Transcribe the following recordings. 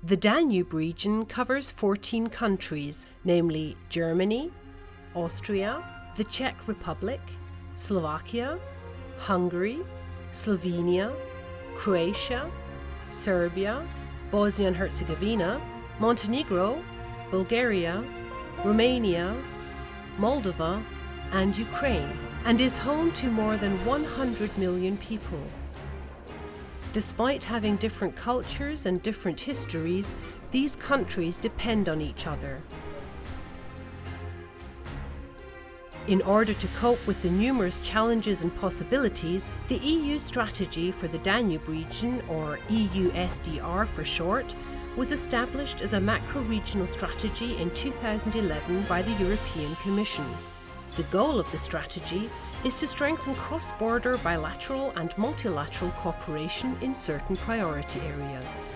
The Danube region covers 14 countries, namely Germany, Austria, the Czech Republic, Slovakia, Hungary, Slovenia, Croatia, Serbia, Bosnia and Herzegovina, Montenegro, Bulgaria, Romania, Moldova, and Ukraine, and is home to more than 100 million people. Despite having different cultures and different histories, these countries depend on each other. In order to cope with the numerous challenges and possibilities, the EU Strategy for the Danube Region, or EUSDR for short, was established as a macro-regional strategy in 2011 by the European Commission. The goal of the strategy is to strengthen cross-border bilateral and multilateral cooperation in certain priority areas.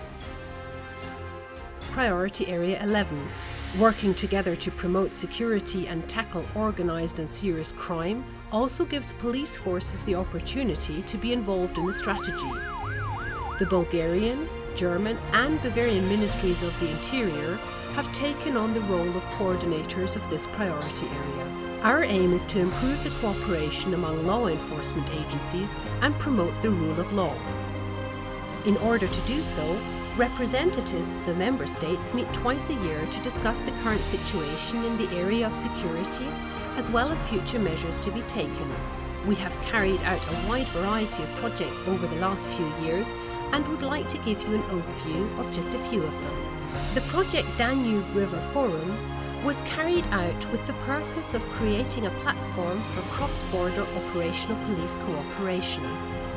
Priority Area 11. Working together to promote security and tackle organised and serious crime also gives police forces the opportunity to be involved in the strategy. The Bulgarian, German and Bavarian Ministries of the Interior have taken on the role of coordinators of this priority area. Our aim is to improve the cooperation among law enforcement agencies and promote the rule of law. In order to do so, representatives of the Member States meet twice a year to discuss the current situation in the area of security, as well as future measures to be taken. We have carried out a wide variety of projects over the last few years and would like to give you an overview of just a few of them. The project Danube River Forum was carried out with the purpose of creating a platform for cross-border operational police cooperation.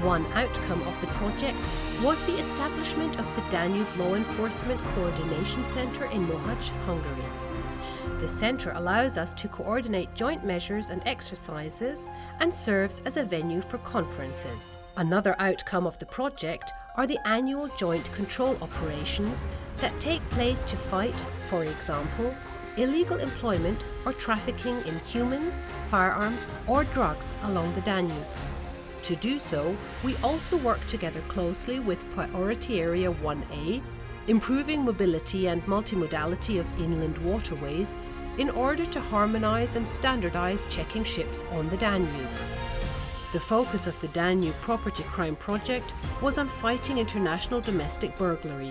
One outcome of the project was the establishment of the Danube Law Enforcement Coordination Centre in Mohacs, Hungary. The centre allows us to coordinate joint measures and exercises and serves as a venue for conferences. Another outcome of the project are the annual joint control operations that take place to fight, for example, illegal employment or trafficking in humans, firearms or drugs along the Danube. To do so, we also work together closely with Priority Area 1A, improving mobility and multimodality of inland waterways in order to harmonise and standardise checking ships on the Danube. The focus of the Danube Property Crime Project was on fighting international domestic burglary.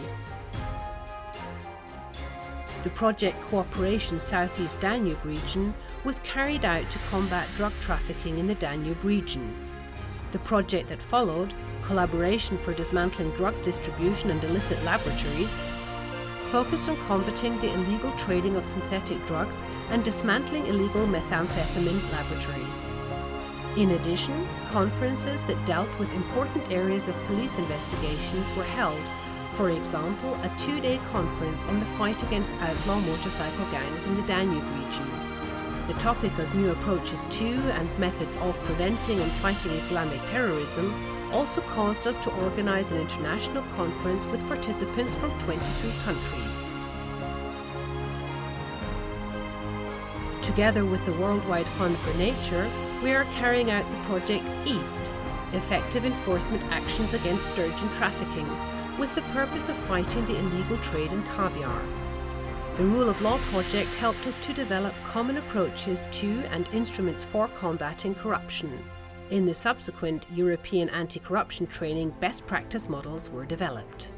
The project Cooperation Southeast Danube Region was carried out to combat drug trafficking in the Danube region. The project that followed, Collaboration for Dismantling Drugs Distribution and Illicit Laboratories, focused on combating the illegal trading of synthetic drugs and dismantling illegal methamphetamine laboratories. In addition, conferences that dealt with important areas of police investigations were held, for example, a 2-day conference on the fight against outlaw motorcycle gangs in the Danube region. The topic of new approaches to and methods of preventing and fighting Islamic terrorism also caused us to organise an international conference with participants from 23 countries. Together with the Worldwide Fund for Nature, we are carrying out the project EAST, Effective Enforcement Actions Against Sturgeon Trafficking, with the purpose of fighting the illegal trade in caviar. The Rule of Law project helped us to develop common approaches to and instruments for combating corruption. In the subsequent European anti-corruption training, best practice models were developed.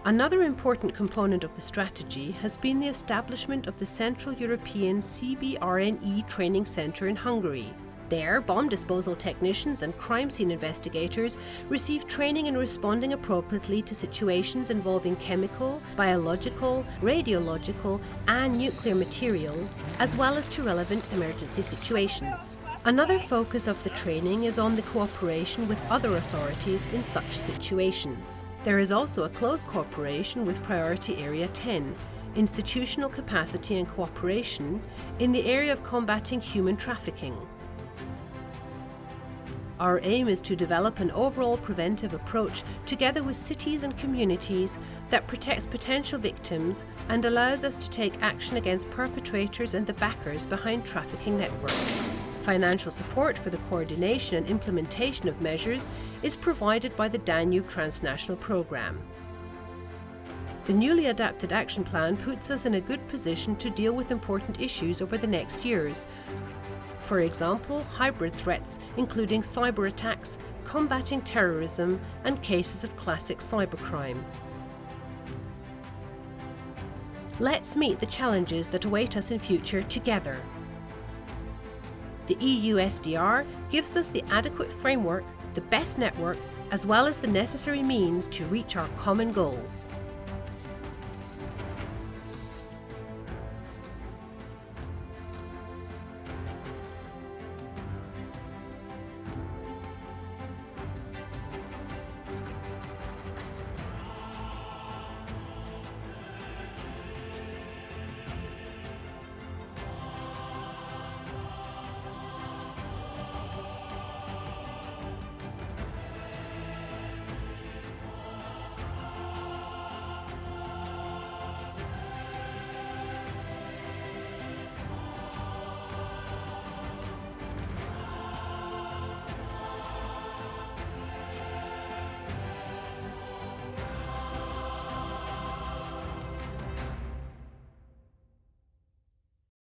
Another important component of the strategy has been the establishment of the Central European CBRNE Training Centre in Hungary. There, bomb disposal technicians and crime scene investigators receive training in responding appropriately to situations involving chemical, biological, radiological, and nuclear materials, as well as to relevant emergency situations. Another focus of the training is on the cooperation with other authorities in such situations. There is also a close cooperation with Priority Area 10, institutional capacity and cooperation in the area of combating human trafficking. Our aim is to develop an overall preventive approach together with cities and communities that protects potential victims and allows us to take action against perpetrators and the backers behind trafficking networks. Financial support for the coordination and implementation of measures is provided by the Danube Transnational Programme. The newly adapted action plan puts us in a good position to deal with important issues over the next years. For example, hybrid threats, including cyber attacks, combating terrorism, and cases of classic cybercrime. Let's meet the challenges that await us in future together. The EUSDR gives us the adequate framework, the best network, as well as the necessary means to reach our common goals.